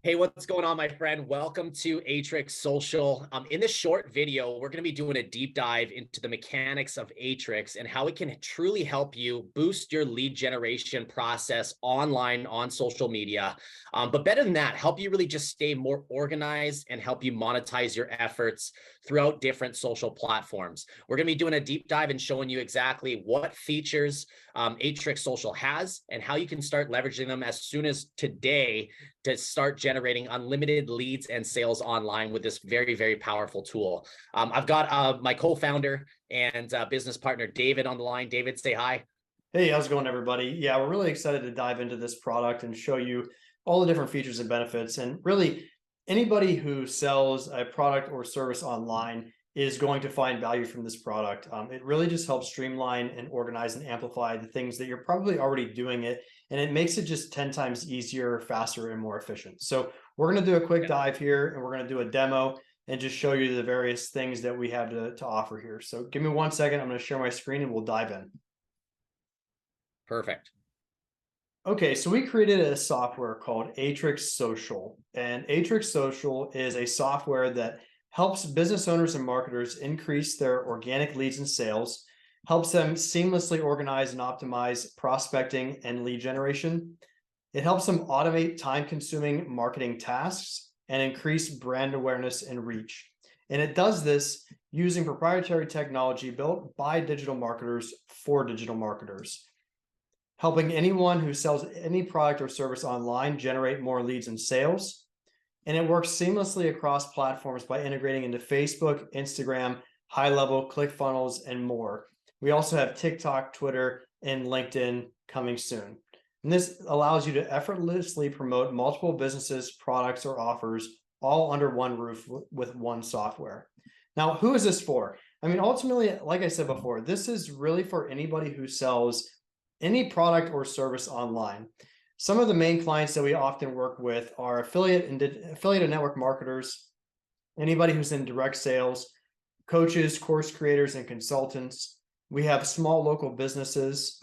Hey, what's going on, my friend? Welcome to Aitrixs Social. In this short video, we're going to be doing a deep dive into the mechanics of Aitrixs and how it can truly help you boost your lead generation process online on social media. But better than that, help you really just stay more organized and help you monetize your efforts throughout different social platforms. We're going to be doing a deep dive and showing you exactly what features Aitrixs Social has and how you can start leveraging them as soon as today to start generating unlimited leads and sales online with this very, very powerful tool. I've got my co-founder and business partner, David, on the line. David, say hi. Hey, how's it going, everybody? Yeah, we're really excited to dive into this product and show you all the different features and benefits. And really, anybody who sells a product or service online is going to find value from this product. It really just helps streamline and organize and amplify the things that you're probably already doing it. And it makes it just 10 times easier, faster, and more efficient. So we're going to do a quick dive here and we're going to do a demo and just show you the various things that we have to offer here. So give me 1 second. I'm going to share my screen and we'll dive in. Perfect. Okay, so we created a software called Aitrixs Social, and Aitrixs Social is a software that helps business owners and marketers increase their organic leads and sales, helps them seamlessly organize and optimize prospecting and lead generation. It helps them automate time-consuming marketing tasks and increase brand awareness and reach. And it does this using proprietary technology built by digital marketers for digital marketers, helping anyone who sells any product or service online generate more leads and sales. And it works seamlessly across platforms by integrating into Facebook, Instagram, high-level ClickFunnels, and more. We also have TikTok, Twitter, and LinkedIn coming soon. And this allows you to effortlessly promote multiple businesses, products, or offers all under one roof with one software. Now, who is this for? I mean, ultimately, like I said before, this is really for anybody who sells any product or service online. Some of the main clients that we often work with are affiliate and network marketers, anybody who's in direct sales, coaches, course creators, and consultants. We have small local businesses,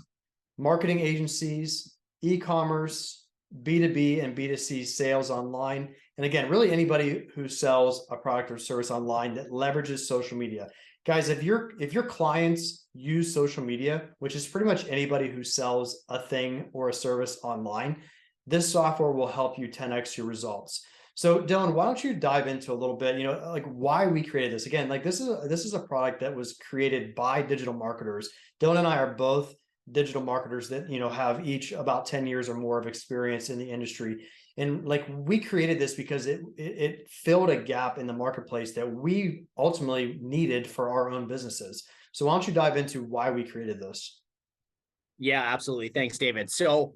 marketing agencies, e-commerce, B2B and B2C sales online. And again, really anybody who sells a product or service online that leverages social media. Guys, if your clients use social media, which is pretty much anybody who sells a thing or a service online, this software will help you 10x your results. So Dylan, why don't you dive into a little bit, like why we created this? Again, like this is a product that was created by digital marketers. Dylan and I are both digital marketers that have each about 10 years or more of experience in the industry, and like we created this because it filled a gap in the marketplace that we ultimately needed for our own businesses. So why don't you dive into why we created this? Yeah, absolutely. Thanks, David. So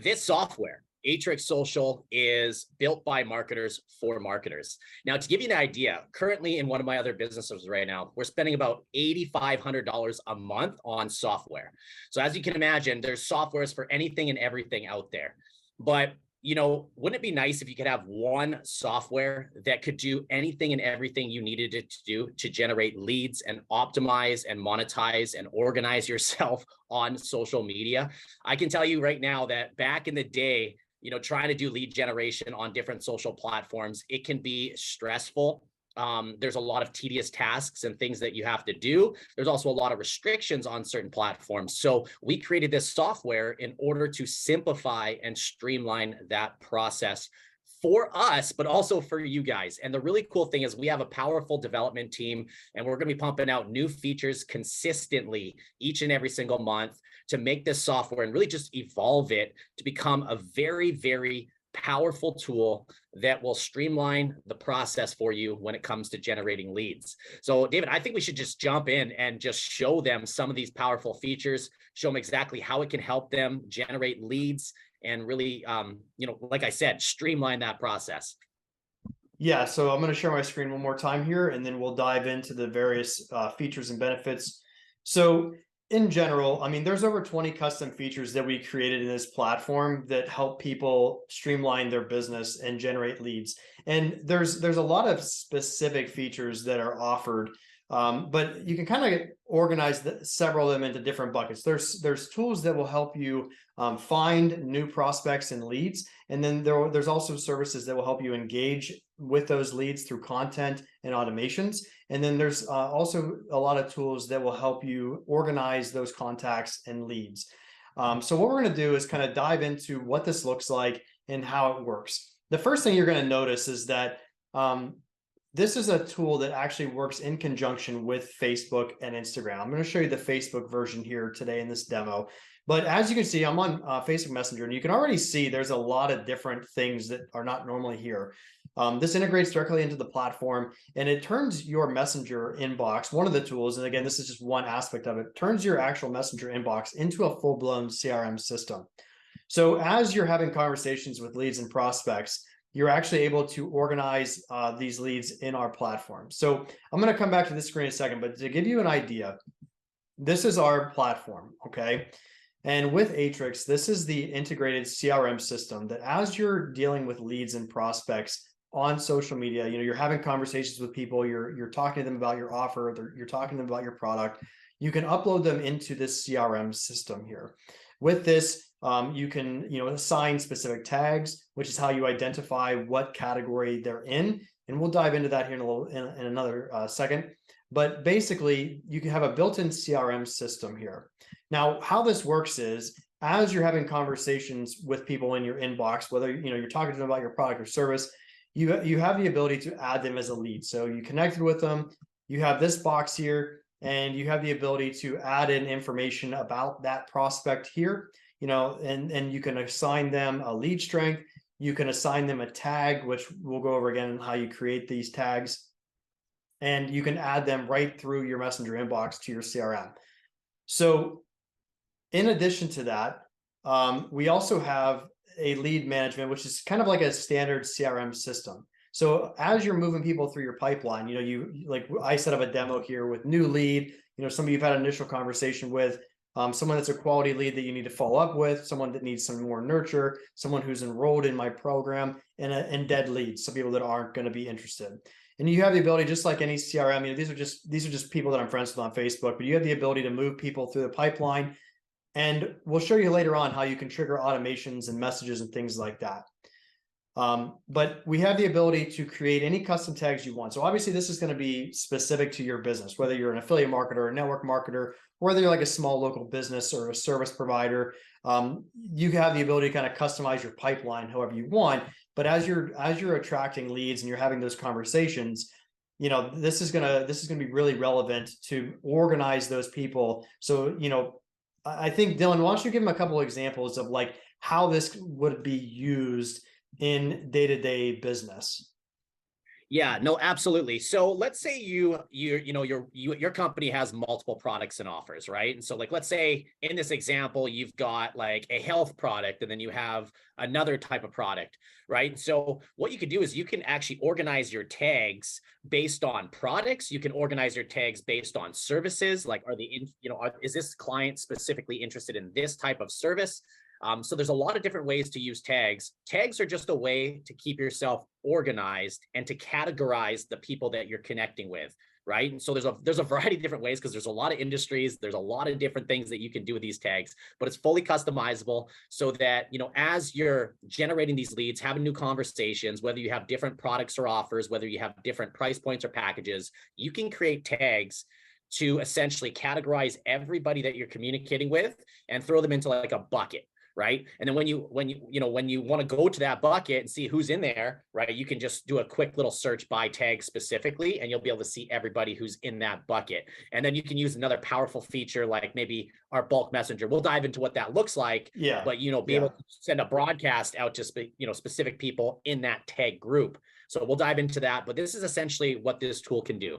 this software, Aitrixs Social, is built by marketers for marketers. Now, to give you an idea, currently in one of my other businesses right now, we're spending about $8,500 a month on software. So as you can imagine, there's softwares for anything and everything out there. But wouldn't it be nice if you could have one software that could do anything and everything you needed it to do to generate leads and optimize and monetize and organize yourself on social media? I can tell you right now that back in the day, trying to do lead generation on different social platforms, it can be stressful. There's a lot of tedious tasks and things that you have to do. There's also a lot of restrictions on certain platforms. So we created this software in order to simplify and streamline that process for us, but also for you guys. And the really cool thing is we have a powerful development team, and we're going to be pumping out new features consistently each and every single month to make this software and really just evolve it to become a very, very powerful tool that will streamline the process for you when it comes to generating leads. So David, I think we should just jump in and just show them some of these powerful features, show them exactly how it can help them generate leads and really, like I said, streamline that process. Yeah, so I'm going to share my screen one more time here, and then we'll dive into the various features and benefits. So in general, I mean, there's over 20 custom features that we created in this platform that help people streamline their business and generate leads. And there's a lot of specific features that are offered But you can kind of organize several of them into different buckets. There's tools that will help you find new prospects and leads, and then there's also services that will help you engage with those leads through content and automations. And then there's also a lot of tools that will help you organize those contacts and leads. So what we're going to do is kind of dive into what this looks like and how it works. The first thing you're going to notice is that this is a tool that actually works in conjunction with Facebook and Instagram. I'm going to show you the Facebook version here today in this demo. But as you can see, I'm on Facebook Messenger, and you can already see there's a lot of different things that are not normally here. This integrates directly into the platform, and it turns your Messenger inbox, one of the tools, and again, this is just one aspect of it, turns your actual Messenger inbox into a full-blown CRM system. So as you're having conversations with leads and prospects, you're actually able to organize these leads in our platform. So I'm going to come back to this screen in a second, but to give you an idea, this is our platform, okay? And with Aitrixs, this is the integrated CRM system that as you're dealing with leads and prospects on social media, you're having conversations with people, you're talking to them about your offer, you're talking to them about your product, you can upload them into this CRM system here. With this, you can assign specific tags, which is how you identify what category they're in, and we'll dive into that here in another second. But basically, you can have a built-in CRM system here. Now, how this works is, as you're having conversations with people in your inbox, whether you're talking to them about your product or service, you have the ability to add them as a lead. So you connected with them, you have this box here, and you have the ability to add in information about that prospect here. And you can assign them a lead strength. You can assign them a tag, which we'll go over again how you create these tags. And you can add them right through your Messenger inbox to your CRM. So in addition to that, we also have a lead management, which is kind of like a standard CRM system. So as you're moving people through your pipeline, like I set up a demo here with new lead, somebody you've had an initial conversation with, someone that's a quality lead that you need to follow up with, someone that needs some more nurture, someone who's enrolled in my program, and dead leads, some people that aren't going to be interested. And you have the ability, just like any CRM, these are just people that I'm friends with on Facebook, but you have the ability to move people through the pipeline. And we'll show you later on how you can trigger automations and messages and things like that. But we have the ability to create any custom tags you want. So obviously this is going to be specific to your business, whether you're an affiliate marketer or a network marketer, whether you're like a small local business or a service provider. You have the ability to kind of customize your pipeline however you want. But as you're attracting leads and you're having those conversations, this is gonna be really relevant to organize those people. So I think, Dylan, why don't you give them a couple of examples of like how this would be used in day-to-day business? Yeah, no, absolutely. So let's say your company has multiple products and offers, right? And so like, let's say in this example, you've got like a health product and then you have another type of product, right? So what you could do is you can actually organize your tags based on products. You can organize your tags based on services. Like, is this client specifically interested in this type of service? So there's a lot of different ways to use tags. Tags are just a way to keep yourself organized and to categorize the people that you're connecting with, right? And so there's a variety of different ways because there's a lot of industries, there's a lot of different things that you can do with these tags, but it's fully customizable so that, as you're generating these leads, having new conversations, whether you have different products or offers, whether you have different price points or packages, you can create tags to essentially categorize everybody that you're communicating with and throw them into like a bucket. Right. And then when you want to go to that bucket and see who's in there, right, you can just do a quick little search by tag specifically, and you'll be able to see everybody who's in that bucket. And then you can use another powerful feature like maybe our bulk messenger. We'll dive into what that looks like. Yeah. But, be able to send a broadcast out to, specific people in that tag group. So we'll dive into that. But this is essentially what this tool can do.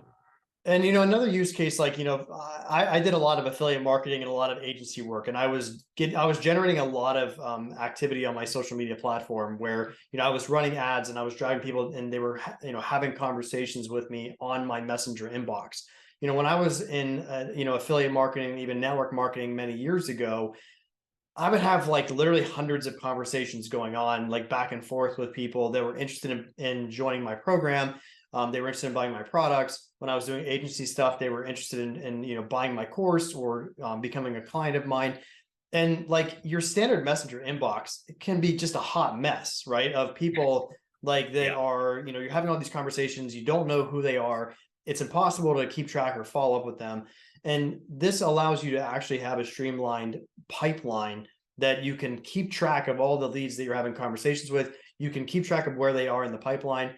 And, another use case, like, I did a lot of affiliate marketing and a lot of agency work, and I was generating a lot of activity on my social media platform where, I was running ads and I was driving people and they were, having conversations with me on my Messenger inbox. When I was in, affiliate marketing, even network marketing many years ago, I would have like literally hundreds of conversations going on, like back and forth with people that were interested in joining my program. They were interested in buying my products. When I was doing agency stuff, they were interested in buying my course or becoming a client of mine. And like your standard messenger inbox can be just a hot mess, right? Of people like that Yeah. are, you're having all these conversations, you don't know who they are. It's impossible to keep track or follow up with them. And this allows you to actually have a streamlined pipeline that you can keep track of all the leads that you're having conversations with. You can keep track of where they are in the pipeline.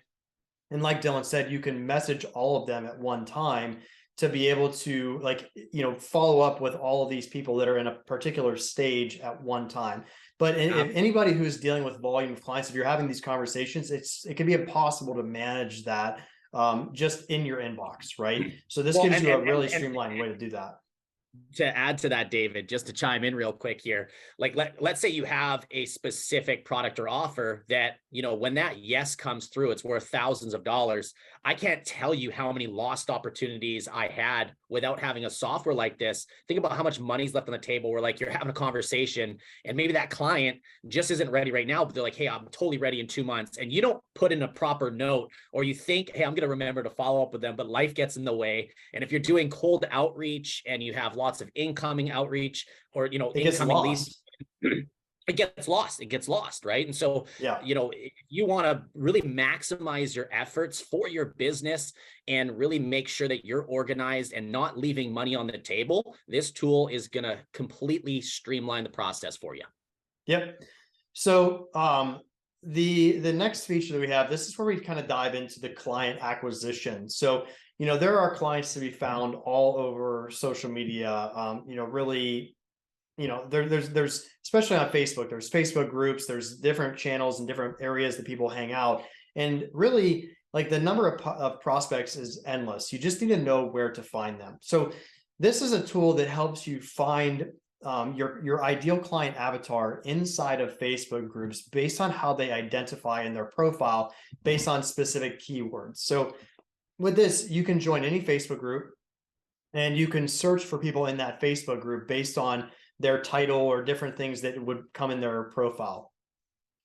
And like Dylan said, you can message all of them at one time to be able to follow up with all of these people that are in a particular stage at one time. But if anybody who's dealing with volume of clients, if you're having these conversations, it can be impossible to manage that just in your inbox, right? So this Well, gives you a really streamlined way to do that. to add to that, David, just to chime in real quick here, like let's say you have a specific product or offer that, when that yes comes through, it's worth thousands of dollars. I can't tell you how many lost opportunities I had without having a software like this. Think about how much money's left on the table where like you're having a conversation and maybe that client just isn't ready right now, but they're like, hey, I'm totally ready in 2 months. And you don't put in a proper note, or you think, hey, I'm going to remember to follow up with them, but life gets in the way. And if you're doing cold outreach and you have lots of incoming outreach or, incoming leads, it gets lost, right? And so, yeah, if you want to really maximize your efforts for your business and really make sure that you're organized and not leaving money on the table, this tool is going to completely streamline the process for you. Yep. So the next feature that we have, this is where we kind of dive into the client acquisition. So there are clients to be found all over social media. Really, there's especially on Facebook, there's Facebook groups, there's different channels and different areas that people hang out. And really, like the number of prospects is endless. You just need to know where to find them. So this is a tool that helps you find your ideal client avatar inside of Facebook groups based on how they identify in their profile, based on specific keywords. So with this, you can join any Facebook group and you can search for people in that Facebook group based on their title or different things that would come in their profile.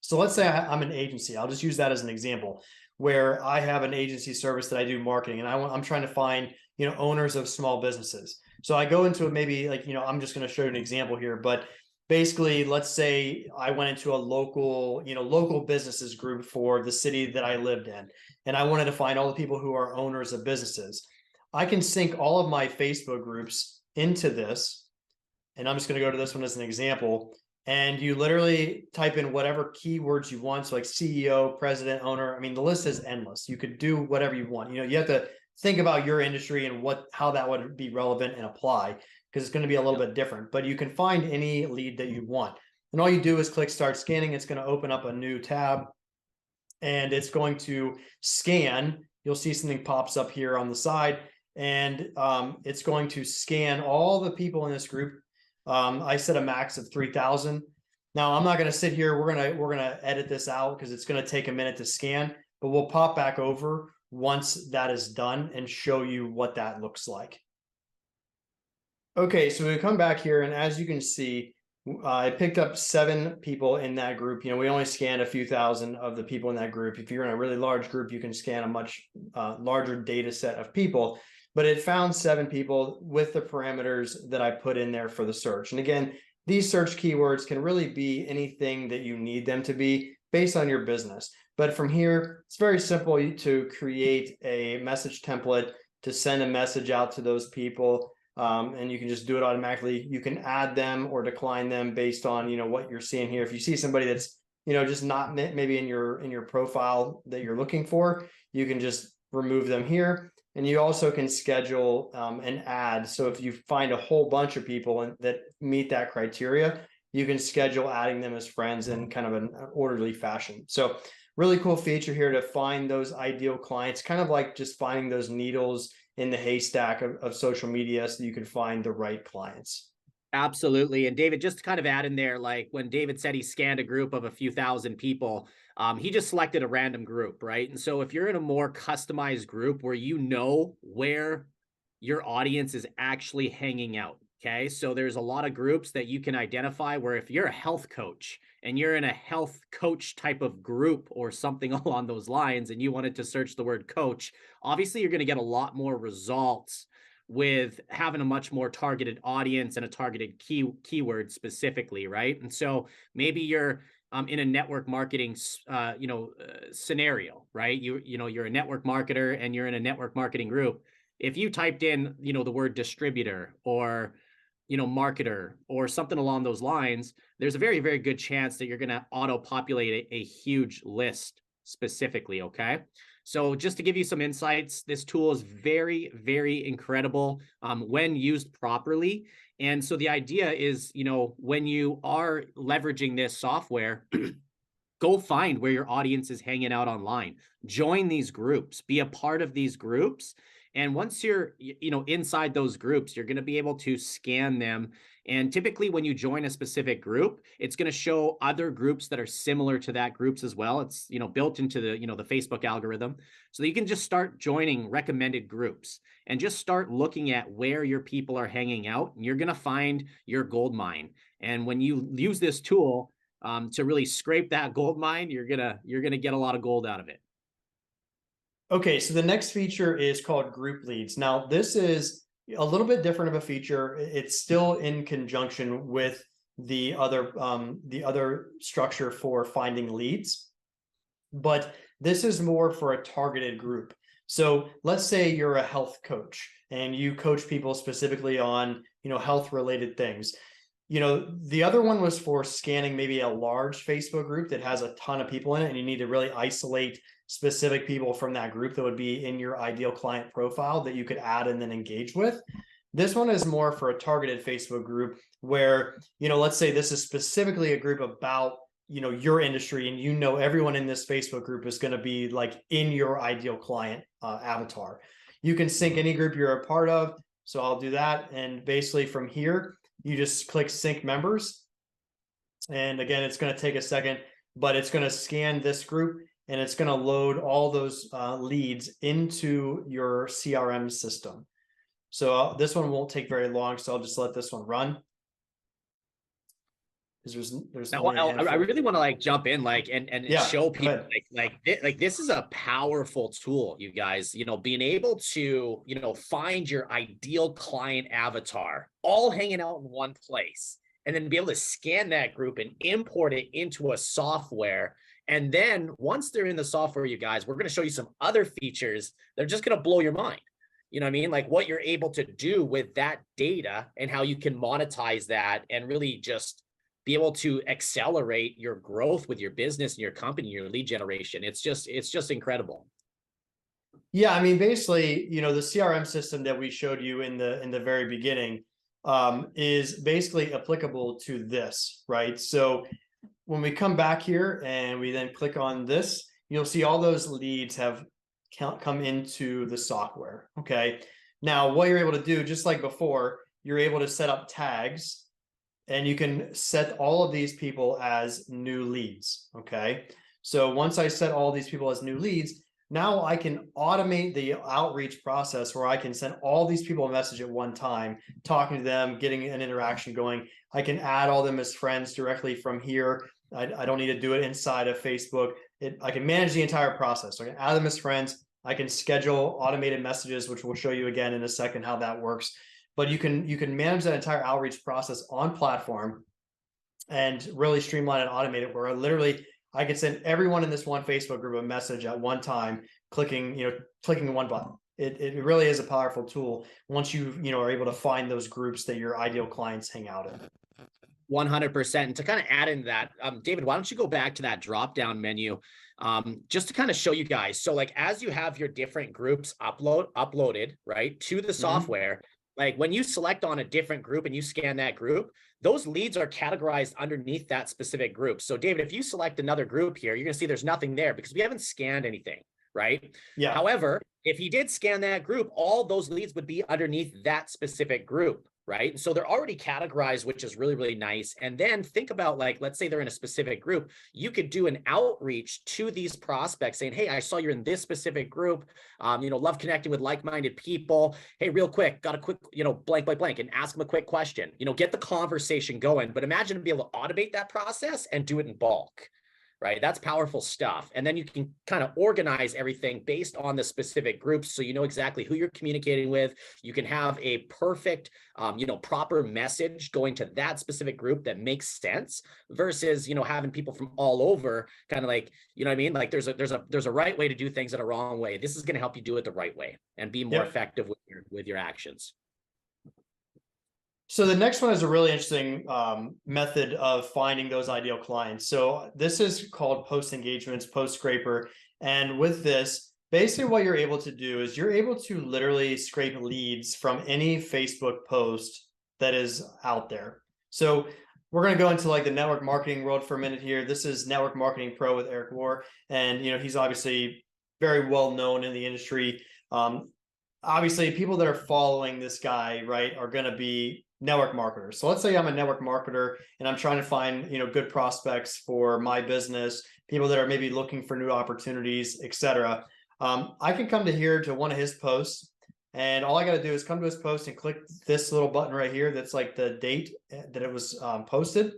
So let's say I'm an agency. I'll just use that as an example where I have an agency service that I do marketing, and I'm trying to find owners of small businesses. So I go into it, maybe I'm just going to show you an example here, but basically, let's say I went into a local businesses group for the city that I lived in, and I wanted to find all the people who are owners of businesses. I can sync all of my Facebook groups into this, and I'm just going to go to this one as an example. And you literally type in whatever keywords you want. So like CEO, president, owner. I mean, the list is endless. You could do whatever you want. You have to think about your industry and how that would be relevant and apply, because it's going to be a little bit different. But you can find any lead that you want. And all you do is click start scanning. It's going to open up a new tab and it's going to scan. You'll see something pops up here on the side, and it's going to scan all the people in this group. I set a max of 3,000. Now I'm not going to sit here. We're gonna edit this out because it's going to take a minute to scan, but we'll pop back over once that is done and show you what that looks like. Okay, so we come back here, and as you can see, I picked up 7 people in that group. We only scanned a few thousand of the people in that group. If you're in a really large group, you can scan a much larger data set of people. But it found 7 people with the parameters that I put in there for the search. And again, these search keywords can really be anything that you need them to be based on your business. But from here, it's very simple to create a message template to send a message out to those people. And you can just do it automatically. You can add them or decline them based on what you're seeing here. If you see somebody that's just not maybe in your profile that you're looking for, you can just remove them here. And you also can schedule an ad. So if you find a whole bunch of people that meet that criteria, you can schedule adding them as friends in kind of an orderly fashion. So really cool feature here to find those ideal clients, kind of like just finding those needles in the haystack of social media so you can find the right clients. Absolutely. And David, just to kind of add in there, like when David said he scanned a group of a few thousand people, he just selected a random group, right? And so if you're in a more customized group where where your audience is actually hanging out, okay? So there's a lot of groups that you can identify where if you're a health coach and you're in a health coach type of group or something along those lines, and you wanted to search the word coach, obviously you're going to get a lot more results with having a much more targeted audience and a targeted keyword specifically, right? And so maybe you're in a network marketing, scenario, right? You're a network marketer and you're in a network marketing group. If you typed in, the word distributor or, marketer or something along those lines, there's a very, very good chance that you're going to auto-populate a huge list specifically, okay? So just to give you some insights, this tool is very, very incredible when used properly. And so the idea is, when you are leveraging this software, go find where your audience is hanging out online, join these groups, be a part of these groups. And once you're, inside those groups, you're going to be able to scan them. And typically when you join a specific group, it's going to show other groups that are similar to that groups as well. It's, built into the, the Facebook algorithm. So that you can just start joining recommended groups and just start looking at where your people are hanging out, and you're going to find your gold mine. And when you use this tool to really scrape that gold mine, you're gonna get a lot of gold out of it. Okay, so the next feature is called group leads. Now, this is a little bit different of a feature. It's still in conjunction with the other structure for finding leads, but this is more for a targeted group. So let's say you're a health coach and you coach people specifically on, health related things. The other one was for scanning maybe a large Facebook group that has a ton of people in it, and you need to really isolate specific people from that group that would be in your ideal client profile that you could add and then engage with. This one is more for a targeted Facebook group where, let's say this is specifically a group about, your industry, and everyone in this Facebook group is going to be like in your ideal client avatar. You can sync any group you're a part of. So I'll do that. And basically from here, you just click sync members. And again, it's going to take a second, but it's going to scan this group and it's going to load all those leads into your CRM system. So this one won't take very long. So I'll just let this one run. There's now, I really want to jump in and show people like this is a powerful tool, you guys. Being able to find your ideal client avatar all hanging out in one place, and then be able to scan that group and import it into a software. And then once they're in the software, you guys, we're going to show you some other features that are just going to blow your mind. You know what I mean? Like what you're able to do with that data and how you can monetize that and really just be able to accelerate your growth with your business and your company, your lead generation. It's just incredible. Yeah, I mean, basically, the CRM system that we showed you in the very beginning is basically applicable to this, right? So when we come back here and we then click on this, you'll see all those leads have come into the software. Okay. Now, what you're able to do, just like before, you're able to set up tags. And you can set all of these people as new leads, okay? So once I set all these people as new leads, now I can automate the outreach process where I can send all these people a message at one time, talking to them, getting an interaction going. I can add all them as friends directly from here. I don't need to do it inside of Facebook. I can manage the entire process. So I can add them as friends. I can schedule automated messages, which we'll show you again in a second how that works. But you can manage that entire outreach process on platform and really streamline and automate it, where I can send everyone in this one Facebook group a message at one time, clicking one button. It really is a powerful tool once you are able to find those groups that your ideal clients hang out in. 100%. And to kind of add into that, David, why don't you go back to that drop-down menu just to kind of show you guys. So as you have your different groups uploaded, right, to the software, like when you select on a different group and you scan that group, those leads are categorized underneath that specific group. So David, if you select another group here, you're going to see there's nothing there because we haven't scanned anything, right? Yeah. However, if you did scan that group, all those leads would be underneath that specific group. right? And so they're already categorized, which is really, really nice. And then think about, like, let's say they're in a specific group. You could do an outreach to these prospects saying, hey, I saw you're in this specific group. Love connecting with like-minded people. Hey, real quick, got a quick, blank, blank, blank, and ask them a quick question, get the conversation going. But imagine to be able to automate that process and do it in bulk. Right? That's powerful stuff. And then you can kind of organize everything based on the specific groups. So you know exactly who you're communicating with. You can have a perfect, proper message going to that specific group that makes sense versus, having people from all over kind of like, you know what I mean? Like there's a right way to do things and a wrong way. This is going to help you do it the right way and be more effective with your actions. So the next one is a really interesting method of finding those ideal clients. So this is called post engagements, post scraper. And with this, basically what you're able to do is you're able to literally scrape leads from any Facebook post that is out there. So we're going to go into like the network marketing world for a minute here. This is Network Marketing Pro with Eric War. And, he's obviously very well known in the industry. Obviously, people that are following this guy, right, are going to be network marketers. So let's say I'm a network marketer and I'm trying to find, good prospects for my business, people that are maybe looking for new opportunities, etc. I can come to here to one of his posts, and all I got to do is come to his post and click this little button right here. That's like the date that it was posted.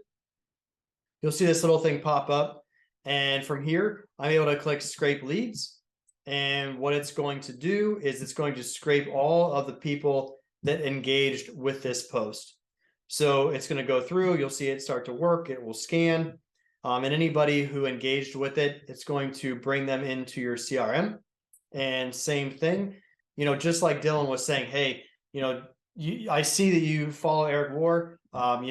You'll see this little thing pop up. And from here, I'm able to click scrape leads. And what it's going to do is it's going to scrape all of the people that engaged with this post. So it's going to go through, you'll see it start to work, it will scan, and anybody who engaged with it, it's going to bring them into your CRM. And same thing, just like Dylan was saying, hey, I see that you follow Eric War. I'm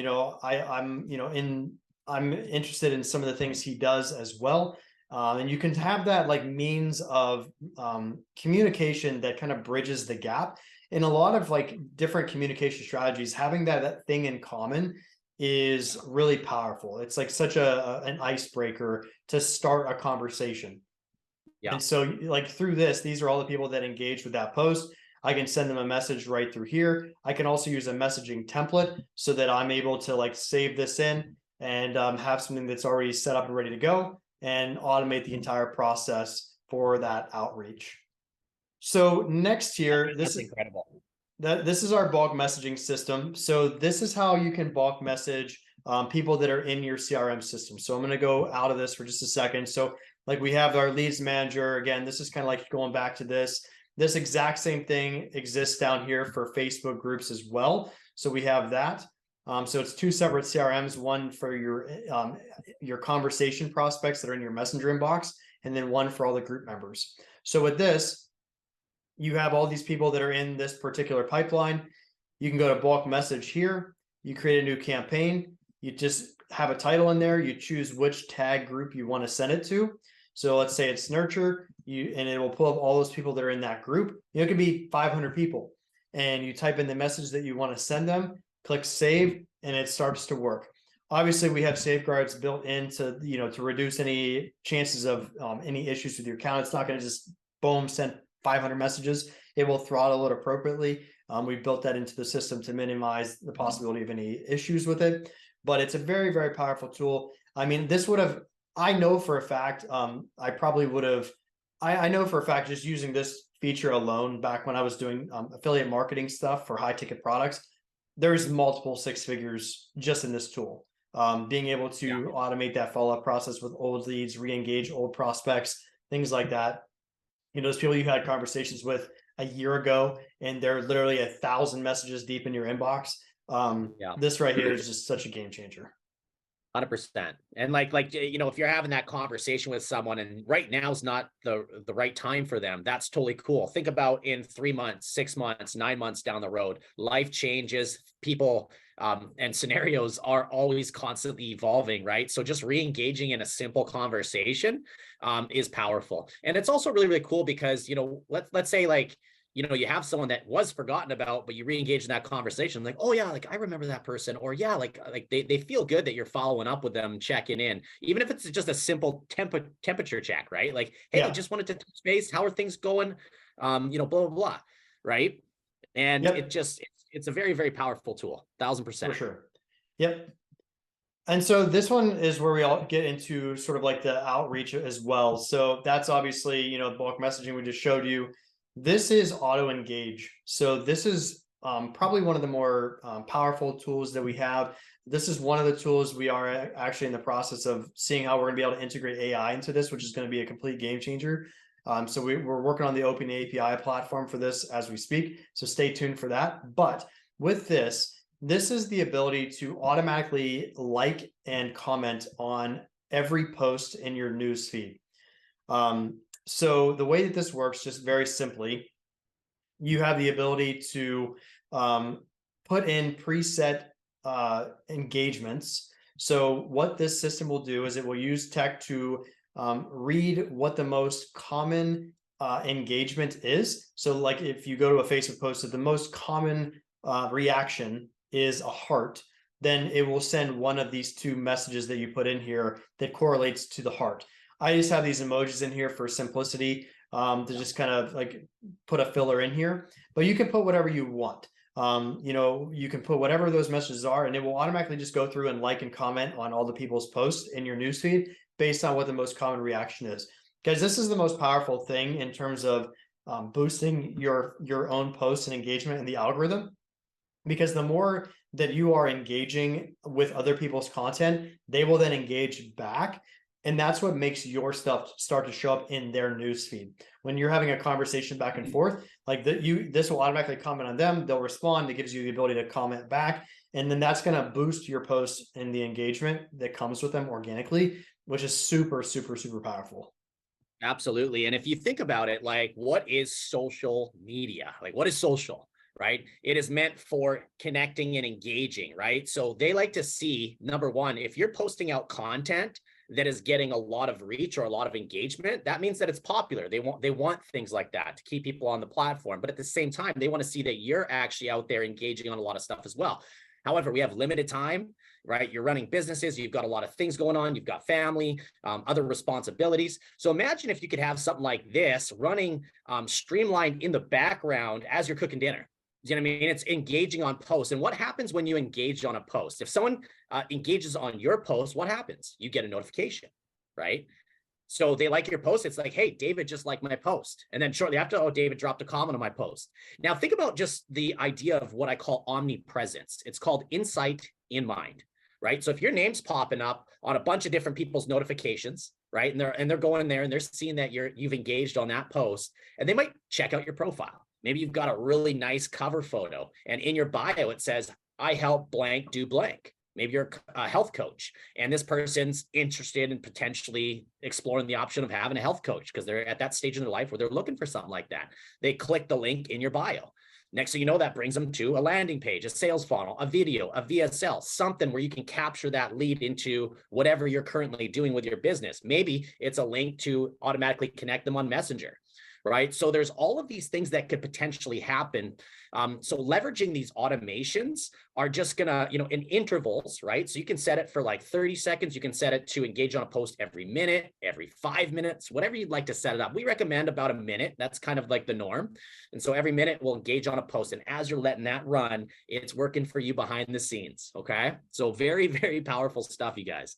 interested in some of the things he does as well. And you can have that like means of communication that kind of bridges the gap. In a lot of like different communication strategies, having that thing in common is really powerful. It's like such an icebreaker to start a conversation. Yeah. And so like through this, these are all the people that engage with that post. I can send them a message right through here. I can also use a messaging template so that I'm able to like save this in and have something that's already set up and ready to go and automate the entire process for that outreach. So next here, this is incredible. This is our bulk messaging system. So this is how you can bulk message people that are in your CRM system. So I'm going to go out of this for just a second. So like we have our leads manager. Again, this is kind of like going back to this. This exact same thing exists down here for Facebook groups as well. So we have that. So it's two separate CRMs, one for your conversation prospects that are in your messenger inbox, and then one for all the group members. So with this, you have all these people that are in this particular pipeline. You can go to bulk message here. You create a new campaign. You just have a title in there. You choose which tag group you want to send it to. So let's say it's nurture, and it will pull up all those people that are in that group. It could be 500 people, and you type in the message that you want to send them, click save, and it starts to work. Obviously, we have safeguards built in to reduce any chances of any issues with your account. It's not going to just boom send 500 messages. It will throttle it appropriately. We built that into the system to minimize the possibility of any issues with it. But it's a very, very powerful tool. I mean, this would have, I know for a fact, I probably would have, I know for a fact just using this feature alone back when I was doing affiliate marketing stuff for high ticket products, there's multiple six figures just in this tool. Being able to automate that follow-up process with old leads, re-engage old prospects, things like that. Those people you had conversations with a year ago, and they're literally 1,000 messages deep in your inbox. This right here is just such a game changer. 100%. And if you're having that conversation with someone and right now is not the right time for them, that's totally cool. Think about in 3 months, 6 months, 9 months down the road, life changes, people and scenarios are always constantly evolving, right? So just re-engaging in a simple conversation is powerful. And it's also really, really cool because, let's say you have someone that was forgotten about, but you re-engage in that conversation, like, oh yeah, like I remember that person, or yeah, like they feel good that you're following up with them, checking in, even if it's just a simple temperature check, right? Like, hey, I just wanted to touch base. How are things going? Blah, blah, blah, right? And it's it's a very, very powerful tool. 1000%. For sure. Yep. And so this one is where we all get into sort of like the outreach as well. So that's obviously, you know, bulk messaging we just showed you. This is auto engage. So this is probably one of the more powerful tools that we have. This is one of the tools we are actually in the process of seeing how we're going to be able to integrate AI into this, which is going to be a complete game changer. So we're working on the Open API platform for this as we speak. So stay tuned for that. But with this is the ability to automatically like and comment on every post in your news feed. So the way that this works, just very simply, you have the ability to put in preset engagements. So what this system will do is it will use tech to read what the most common engagement is. So like if you go to a Facebook post, that the most common reaction is a heart, then it will send one of these two messages that you put in here that correlates to the heart. I just have these emojis in here for simplicity to just kind of like put a filler in here, but you can put whatever you want. You know, you can put whatever those messages are, and it will automatically just go through and like and comment on all the people's posts in your newsfeed based on what the most common reaction is. Guys, this is the most powerful thing in terms of boosting your own posts and engagement in the algorithm. Because the more that you are engaging with other people's content, they will then engage back. And that's what makes your stuff start to show up in their newsfeed. When you're having a conversation back and forth, like this will automatically comment on them. They'll respond. It gives you the ability to comment back. And then that's going to boost your posts and the engagement that comes with them organically, which is super, super, super powerful. Absolutely. And if you think about it, like, what is social media? Like, what is social? Right? It is meant for connecting and engaging, right? So they like to see, number one, if you're posting out content that is getting a lot of reach or a lot of engagement, that means that it's popular. They want things like that to keep people on the platform. But at the same time, they want to see that you're actually out there engaging on a lot of stuff as well. However, we have limited time, right? You're running businesses, you've got a lot of things going on, you've got family, other responsibilities. So imagine if you could have something like this running streamlined in the background as you're cooking dinner. You know what I mean? It's engaging on posts. And what happens when you engage on a post? If someone engages on your post, what happens? You get a notification, right? So they like your post. It's like, hey, David just liked my post. And then shortly after, oh, David dropped a comment on my post. Now think about just the idea of what I call omnipresence. It's called insight in mind, right? So if your name's popping up on a bunch of different people's notifications, right? And they're going there and they're seeing that you've engaged on that post, and they might check out your profile. Maybe you've got a really nice cover photo, and in your bio, it says, I help blank do blank. Maybe you're a health coach, and this person's interested in potentially exploring the option of having a health coach because they're at that stage in their life where they're looking for something like that. They click the link in your bio. Next thing you know, that brings them to a landing page, a sales funnel, a video, a VSL, something where you can capture that lead into whatever you're currently doing with your business. Maybe it's a link to automatically connect them on Messenger. Right? So there's all of these things that could potentially happen. So leveraging these automations are just gonna, in intervals, right? So you can set it for like 30 seconds. You can set it to engage on a post every minute, every 5 minutes, whatever you'd like to set it up. We recommend about a minute. That's kind of like the norm. And so every minute we'll engage on a post. And as you're letting that run, it's working for you behind the scenes. Okay. So very, very powerful stuff, you guys.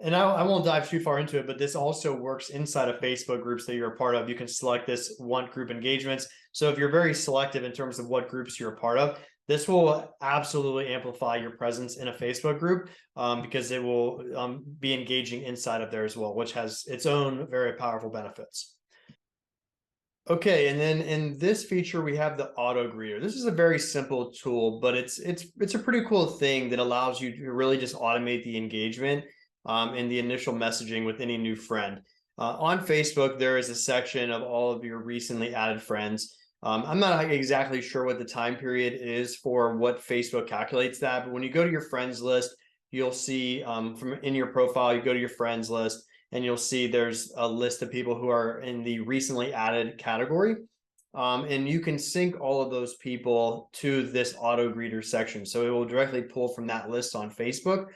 And I won't dive too far into it, but this also works inside of Facebook groups that you're a part of. You can select this want group engagements. So if you're very selective in terms of what groups you're a part of, this will absolutely amplify your presence in a Facebook group because it will be engaging inside of there as well, which has its own very powerful benefits. Okay, and then in this feature, we have the auto greeter. This is a very simple tool, but it's a pretty cool thing that allows you to really just automate the engagement in the initial messaging with any new friend. On Facebook, there is a section of all of your recently added friends. I'm not exactly sure what the time period is for what Facebook calculates that, but when you go to your friends list, you'll see from in your profile, you go to your friends list, and you'll see there's a list of people who are in the recently added category. And you can sync all of those people to this auto greeter section. So it will directly pull from that list on Facebook.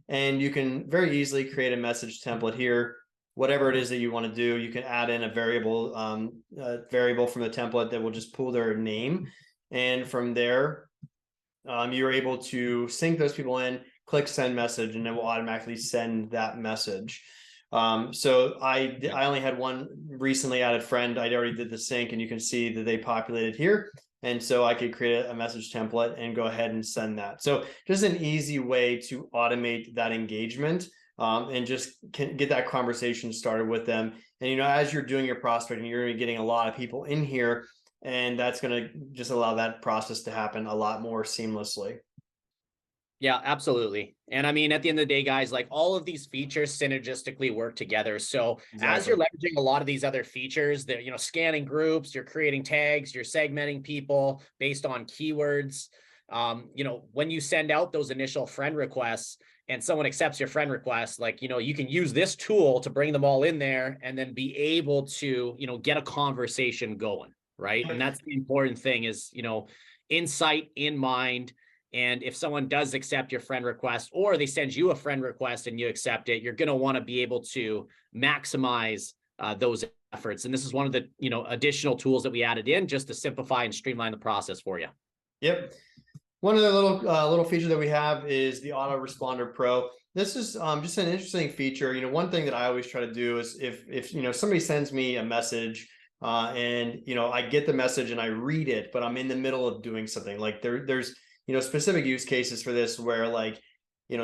And you can very easily create a message template here, whatever it is that you want to do. You can add in a variable from the template that will just pull their name. And from there, you're able to sync those people in, click send message, and it will automatically send that message. So I only had one recently added friend. I already did the sync, and you can see that they populated here. And so I could create a message template and go ahead and send that. So just an easy way to automate that engagement, and just get that conversation started with them. And, as you're doing your prospecting, you're going to be getting a lot of people in here, and that's going to just allow that process to happen a lot more seamlessly. Yeah, absolutely. And I mean, at the end of the day, guys, like all of these features synergistically work together. So as you're leveraging a lot of these other features that, scanning groups, you're creating tags, you're segmenting people based on keywords. When you send out those initial friend requests and someone accepts your friend request, like, you can use this tool to bring them all in there and then be able to, get a conversation going, right? And that's the important thing is, insight in mind. And if someone does accept your friend request, or they send you a friend request and you accept it, you're going to want to be able to maximize those efforts. And this is one of the, additional tools that we added in just to simplify and streamline the process for you. Yep. One other little feature that we have is the Autoresponder Pro. This is just an interesting feature. One thing that I always try to do is if somebody sends me a message, and I get the message and I read it, but I'm in the middle of doing something. Like there's specific use cases for this where, like,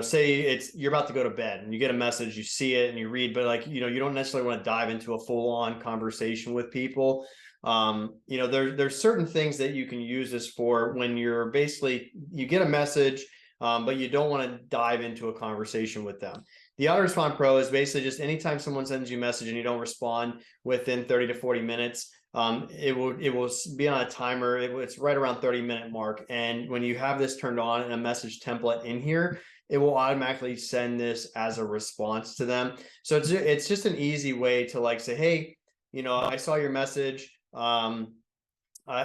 say you're about to go to bed and you get a message, you see it and you read, but like, you don't necessarily want to dive into a full-on conversation with people. There's certain things that you can use this for when you get a message, but you don't want to dive into a conversation with them. The Autorespond Pro is basically just anytime someone sends you a message and you don't respond within 30 to 40 minutes, it will be on a timer. It's right around 30-minute mark. And when you have this turned on and a message template in here, it will automatically send this as a response to them. So it's just an easy way to, like, say, hey, I saw your message. I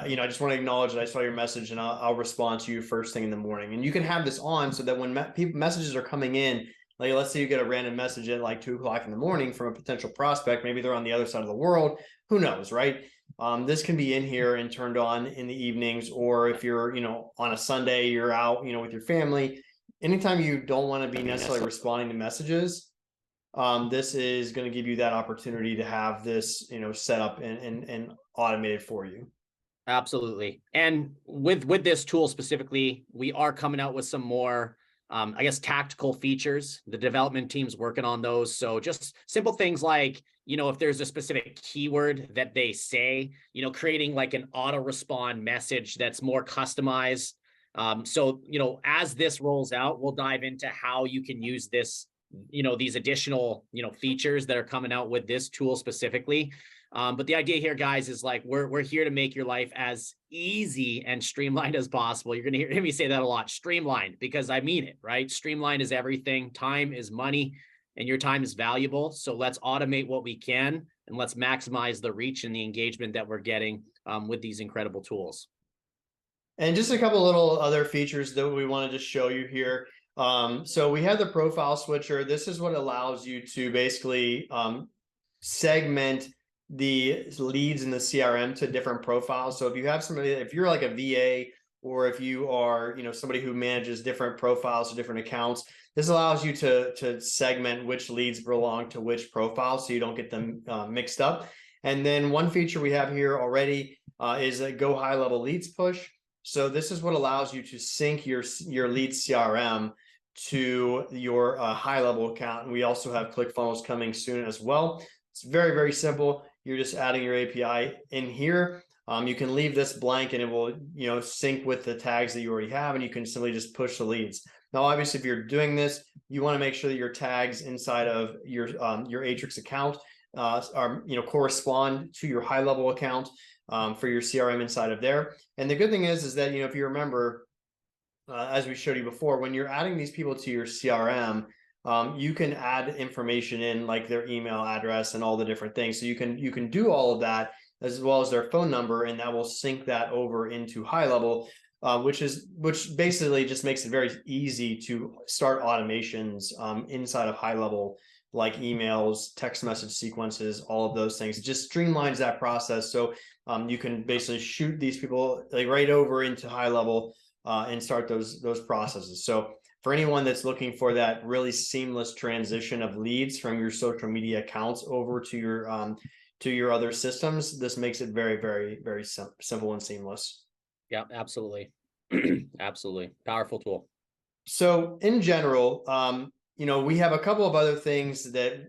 just want to acknowledge that I saw your message, and I'll respond to you first thing in the morning. And you can have this on so that when messages are coming in, like, let's say you get a random message at like 2 o'clock in the morning from a potential prospect, maybe they're on the other side of the world, who knows, right? This can be in here and turned on in the evenings, or if you're, on a Sunday, you're out, with your family, anytime you don't want to be necessarily responding to messages, this is going to give you that opportunity to have this, set up and automated for you. Absolutely. And with this tool specifically, we are coming out with some more, tactical features. The development team's working on those. So just simple things like, if there's a specific keyword that they say, creating like an auto respond message that's more customized. So, as this rolls out, we'll dive into how you can use this, these additional, features that are coming out with this tool specifically. But the idea here, guys, is like, we're here to make your life as easy and streamlined as possible. You're going to hear me say that a lot, streamlined, because I mean it, right? Streamlined is everything. Time is money and your time is valuable. So let's automate what we can and let's maximize the reach and the engagement that we're getting with these incredible tools. And just a couple little other features that we want to just show you here. So we have the profile switcher. This is what allows you to basically segment the leads in the CRM to different profiles. So if you have somebody, if you're like a VA, or if you are, somebody who manages different profiles or different accounts, this allows you to segment which leads belong to which profile, so you don't get them mixed up. And then one feature we have here already is a Go High Level Leads push. So this is what allows you to sync your lead CRM to your high level account. And we also have ClickFunnels coming soon as well. It's very, very simple. You're just adding your API in here. You can leave this blank and it will, sync with the tags that you already have, and you can simply just push the leads. Now, obviously, if you're doing this, you want to make sure that your tags inside of your Aitrixs account are, correspond to your high level account for your CRM inside of there. And the good thing is that, if you remember, as we showed you before, when you're adding these people to your CRM, you can add information in, like their email address and all the different things. So you can do all of that, as well as their phone number, and that will sync that over into high level, which basically just makes it very easy to start automations inside of high level, like emails, text message sequences, all of those things. It just streamlines that process. So you can basically shoot these people like right over into high level and start those processes. So for anyone that's looking for that really seamless transition of leads from your social media accounts over to your other systems, this makes it very, very, very simple and seamless. Yeah, absolutely. Absolutely. Powerful tool. So in general, we have a couple of other things that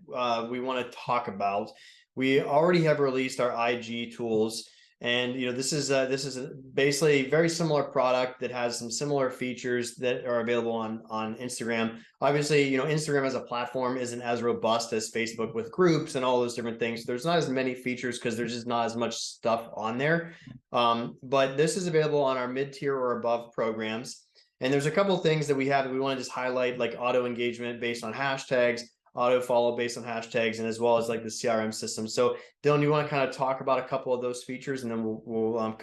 we want to talk about. We already have released our IG tools, and this is basically a very similar product that has some similar features that are available on Instagram. Obviously, Instagram as a platform isn't as robust as Facebook with groups and all those different things. There's not as many features because there's just not as much stuff on there. But this is available on our mid-tier or above programs. And there's a couple of things that we have that we want to just highlight, like auto engagement based on hashtags, auto follow based on hashtags, and as well as like the CRM system. So Dylan, you want to kind of talk about a couple of those features, and then we'll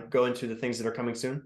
go into the things that are coming soon?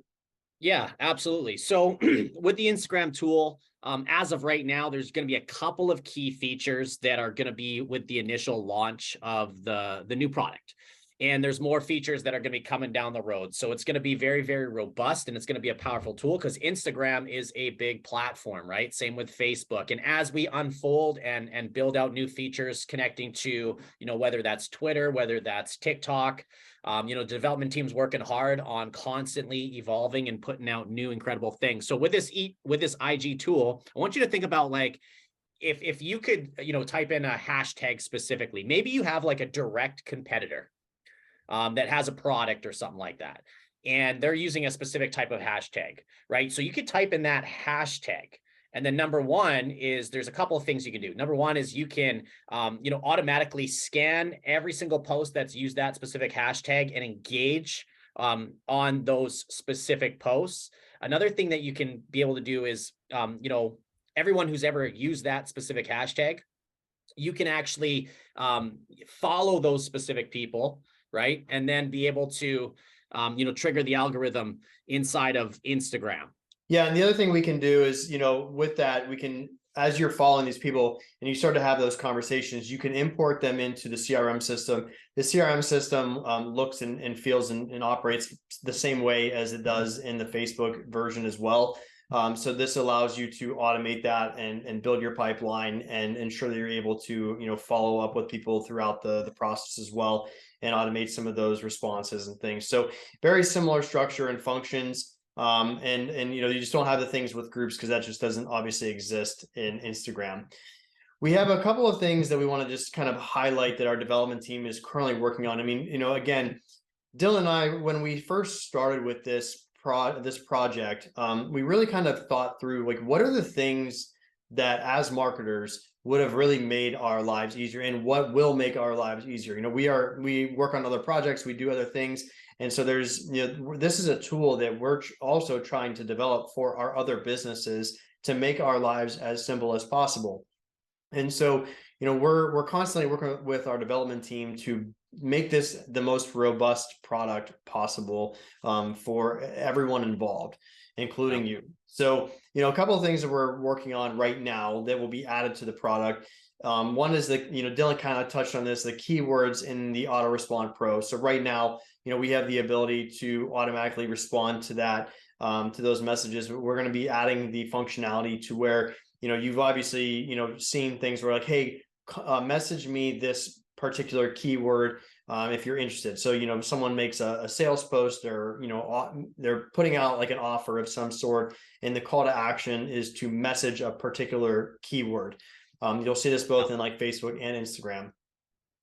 Yeah, absolutely. So with the Instagram tool, as of right now, there's going to be a couple of key features that are going to be with the initial launch of the new product. And there's more features that are going to be coming down the road. So it's going to be very, very robust, and it's going to be a powerful tool because Instagram is a big platform, right? Same with Facebook. And as we unfold and build out new features connecting to, whether that's Twitter, whether that's TikTok, development teams working hard on constantly evolving and putting out new incredible things. So with this IG tool, I want you to think about like, if you could, type in a hashtag specifically, maybe you have like a direct competitor that has a product or something like that, and they're using a specific type of hashtag, right? So you could type in that hashtag. And then number one is there's a couple of things you can do. Number one is you can, automatically scan every single post that's used that specific hashtag and engage on those specific posts. Another thing that you can be able to do is, everyone who's ever used that specific hashtag, you can actually follow those specific people, right? And then be able to, trigger the algorithm inside of Instagram. Yeah, and the other thing we can do is, with that, we can, as you're following these people and you start to have those conversations, you can import them into the CRM system. The CRM system looks and feels and operates the same way as it does in the Facebook version as well. So this allows you to automate that and build your pipeline and ensure that you're able to, follow up with people throughout the process as well, and automate some of those responses and things. So very similar structure and functions. And you just don't have the things with groups because that just doesn't obviously exist in Instagram. We have a couple of things that we want to just kind of highlight that our development team is currently working on. I mean, again, Dylan and I, when we first started with this project, we really kind of thought through like, what are the things that as marketers would have really made our lives easier, and what will make our lives easier. We work on other projects, we do other things. And so there's, this is a tool that we're also trying to develop for our other businesses to make our lives as simple as possible. And so, we're constantly working with our development team to make this the most robust product possible for everyone involved, including you. So, a couple of things that we're working on right now that will be added to the product. One is that, Dylan kind of touched on this, the keywords in the Auto Respond Pro. So right now, we have the ability to automatically respond to that, to those messages. We're going to be adding the functionality to where, you've obviously, seen things where like, hey, message me this particular keyword if you're interested. So, someone makes a sales post, or, they're putting out like an offer of some sort, and the call to action is to message a particular keyword. You'll see this both in like Facebook and Instagram.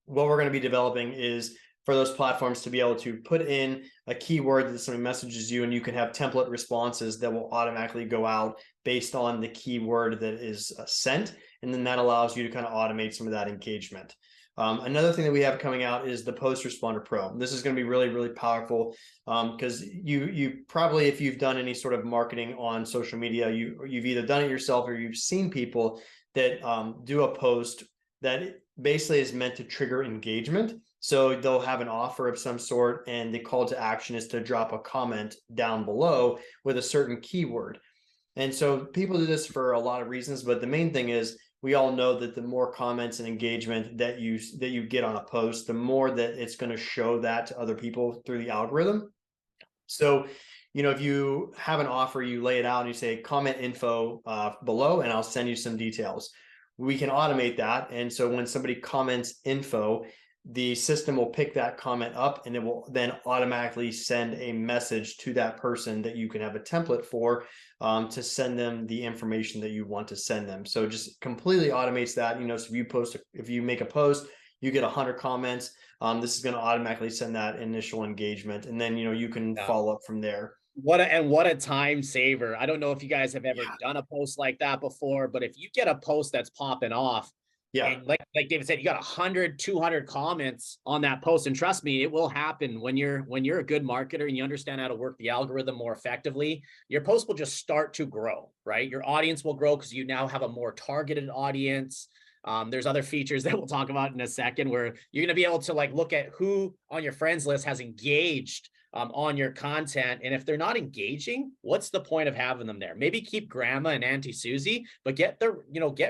What we're going to be developing is for those platforms to be able to put in a keyword that somebody messages you, and you can have template responses that will automatically go out based on the keyword that is sent. And then that allows you to kind of automate some of that engagement. Another thing that we have coming out is the Post Responder Pro. This is going to be really, really powerful because you probably, if you've done any sort of marketing on social media, you've either done it yourself or you've seen people that do a post that basically is meant to trigger engagement. So they'll have an offer of some sort, and the call to action is to drop a comment down below with a certain keyword. And so people do this for a lot of reasons, but the main thing is we all know that the more comments and engagement that you get on a post, the more that it's going to show that to other people through the algorithm. So, if you have an offer, you lay it out and you say comment info below, and I'll send you some details. We can automate that. And so when somebody comments info, the system will pick that comment up, and it will then automatically send a message to that person that you can have a template for, to send them the information that you want to send them. So it just completely automates that. So if you make a post, you get 100 comments. This is going to automatically send that initial engagement, and then you can follow up from there. What a time saver. I don't know if you guys have ever done a post like that before, but if you get a post that's popping off, and like David said, you got 100, 200 comments on that post, and trust me, it will happen when you're a good marketer and you understand how to work the algorithm more effectively. Your post will just start to grow, right? Your audience will grow because you now have a more targeted audience. There's other features that we'll talk about in a second where you're going to be able to look at who on your friends list has engaged on your content. And if they're not engaging, what's the point of having them there? Maybe keep grandma and Auntie Susie, but get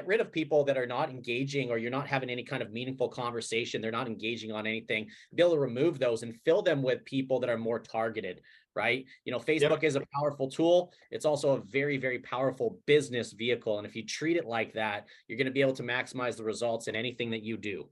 rid of people that are not engaging, or you're not having any kind of meaningful conversation. They're not engaging on anything. Be able to remove those and fill them with people that are more targeted, right? Facebook is a powerful tool. It's also a very, very powerful business vehicle. And if you treat it like that, you're going to be able to maximize the results in anything that you do.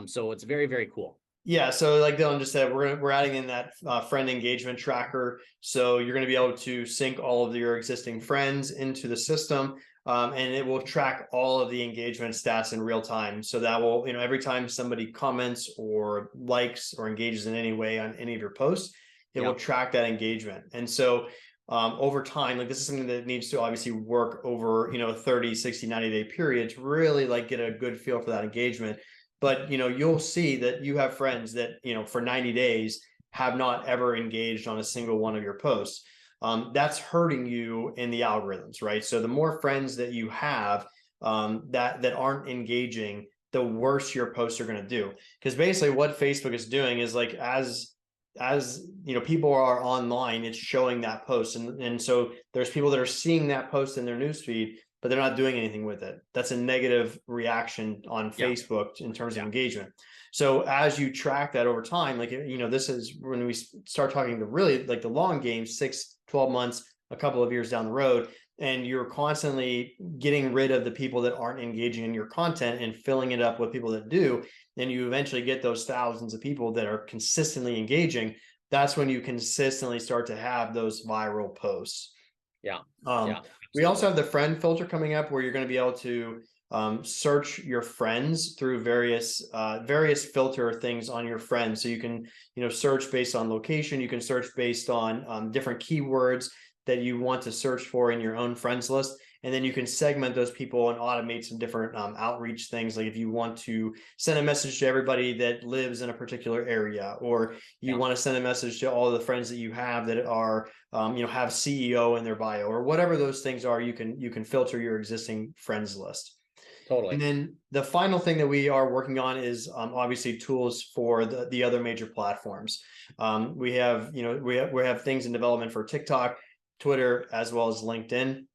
So it's very, very cool. Yeah, so like Dylan just said, we're adding in that friend engagement tracker. So you're going to be able to sync all of your existing friends into the system, and it will track all of the engagement stats in real time. So that will, every time somebody comments or likes or engages in any way on any of your posts, it will track that engagement. And so over time, this is something that needs to obviously work over, 30, 60, 90-day period to really get a good feel for that engagement. But, you'll see that you have friends that, for 90 days have not ever engaged on a single one of your posts. That's hurting you in the algorithms, right? So the more friends that you have that aren't engaging, the worse your posts are going to do. Because basically what Facebook is doing is as people are online, it's showing that post. And so there's people that are seeing that post in their newsfeed, but they're not doing anything with it. That's a negative reaction on Facebook in terms of engagement. So as you track that over time, this is when we start talking the really the long game, 6, 12 months, a couple of years down the road, and you're constantly getting rid of the people that aren't engaging in your content and filling it up with people that do. And you eventually get those thousands of people that are consistently engaging. That's when you consistently start to have those viral posts. We also have the friend filter coming up, where you're going to be able to search your friends through various filter things on your friends. So you can search based on location. You can search based on different keywords that you want to search for in your own friends list. And then you can segment those people and automate some different outreach things. Like if you want to send a message to everybody that lives in a particular area, or you want to send a message to all of the friends that you have that are, have CEO in their bio, or whatever those things are, you can filter your existing friends list. Totally. And then the final thing that we are working on is obviously tools for the other major platforms. We have things in development for TikTok, Twitter, as well as LinkedIn.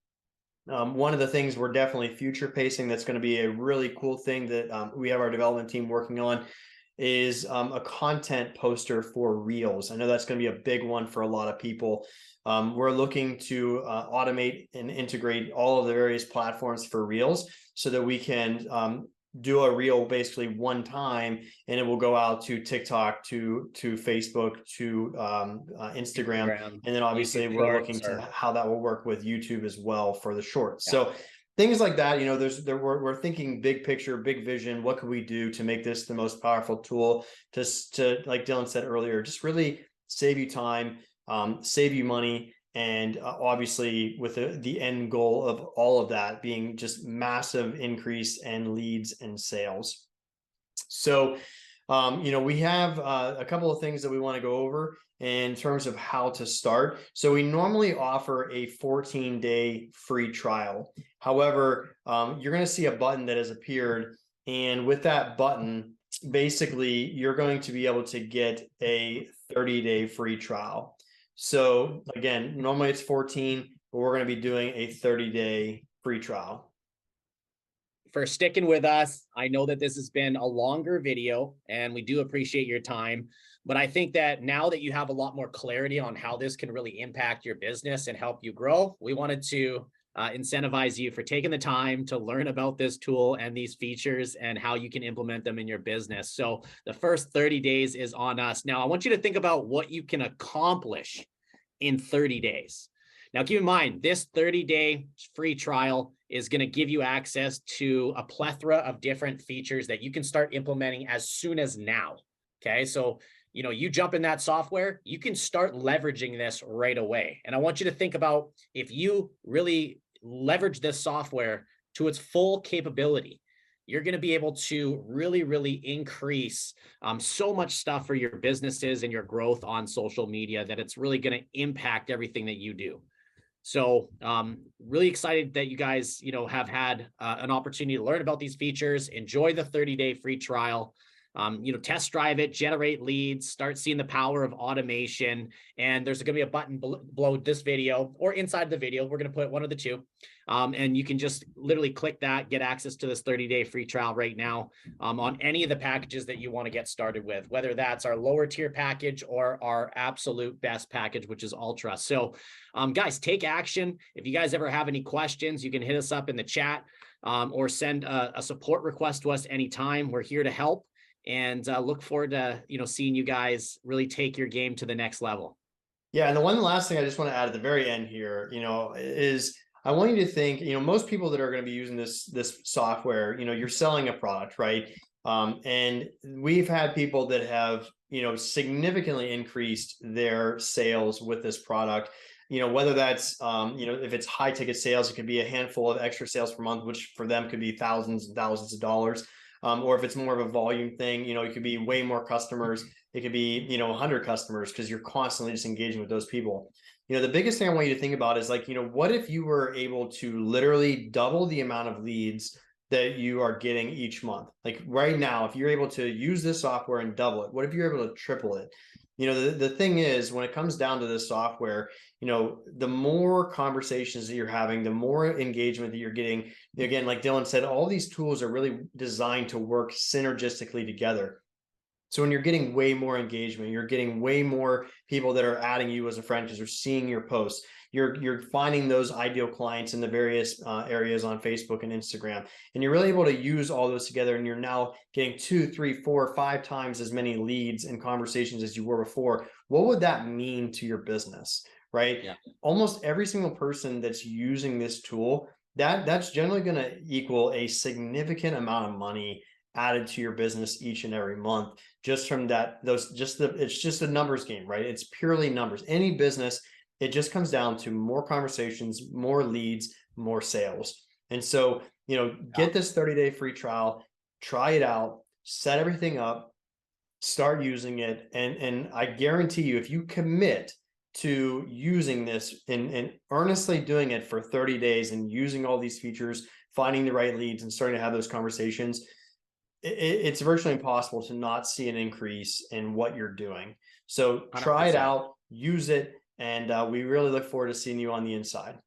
One of the things we're definitely future pacing that's going to be a really cool thing that we have our development team working on is a content poster for Reels. I know that's going to be a big one for a lot of people. We're looking to automate and integrate all of the various platforms for Reels so that we can do a reel basically one time, and it will go out to TikTok, to Facebook, to Instagram. And then obviously we're looking to how that will work with YouTube as well for the shorts. So things like that, we're thinking big picture, big vision. What could we do to make this the most powerful tool to like Dylan said earlier, just really save you time, save you money, and obviously with the end goal of all of that being just massive increase in leads and sales. So, we have a couple of things that we want to go over in terms of how to start. So we normally offer a 14-day free trial. However, you're going to see a button that has appeared, and with that button, basically you're going to be able to get a 30-day free trial. So again, normally it's 14, but we're going to be doing a 30-day free trial. for sticking with us. I know that this has been a longer video and we do appreciate your time, but I think that now that you have a lot more clarity on how this can really impact your business and help you grow, we wanted to incentivize you for taking the time to learn about this tool and these features and how you can implement them in your business. So the first 30 days is on us. Now, I want you to think about what you can accomplish in 30 days. Now, keep in mind, this 30-day free trial is going to give you access to a plethora of different features that you can start implementing as soon as now. Okay, so you jump in that software, you can start leveraging this right away. And I want you to think about, if you really leverage this software to its full capability, you're going to be able to really, really increase so much stuff for your businesses and your growth on social media that it's really going to impact everything that you do. So really excited that you guys, have had an opportunity to learn about these features. Enjoy the 30-day free trial. Test drive it, generate leads, start seeing the power of automation. And there's going to be a button below this video or inside the video. We're going to put one of the two. And you can just literally click that, get access to this 30-day free trial right now on any of the packages that you want to get started with, whether that's our lower tier package or our absolute best package, which is Ultra. So guys, take action. If you guys ever have any questions, you can hit us up in the chat or send a support request to us anytime. We're here to help. And look forward to, seeing you guys really take your game to the next level. Yeah. And the one last thing I just want to add at the very end here, is I want you to think, most people that are going to be using this software, you're selling a product, right? And we've had people that have, significantly increased their sales with this product. Whether that's, if it's high ticket sales, it could be a handful of extra sales per month, which for them could be thousands and thousands of dollars. Or if it's more of a volume thing, it could be way more customers. It could be, 100 customers, because you're constantly just engaging with those people. The biggest thing I want you to think about is what if you were able to literally double the amount of leads that you are getting each month? Like right now, if you're able to use this software and double it, what if you're able to triple it? The thing is, when it comes down to this software, the more conversations that you're having, the more engagement that you're getting. Again, like Dylan said, all these tools are really designed to work synergistically together. So when you're getting way more engagement, you're getting way more people that are adding you as a friend because they're seeing your posts. You're finding those ideal clients in the various areas on Facebook and Instagram, and you're really able to use all those together. And you're now getting 2, 3, 4, 5 times as many leads and conversations as you were before. What would that mean to your business, right? Yeah. Almost every single person that's using this tool, that's generally going to equal a significant amount of money added to your business each and every month, just from that. It's just a numbers game, right? It's purely numbers. Any business, it just comes down to more conversations, more leads, more sales. And so, get this 30-day free trial, try it out, set everything up, start using it. And I guarantee you, if you commit to using this and earnestly doing it for 30 days and using all these features, finding the right leads and starting to have those conversations, it's virtually impossible to not see an increase in what you're doing. So try 100%. It out, use it, and we really look forward to seeing you on the inside.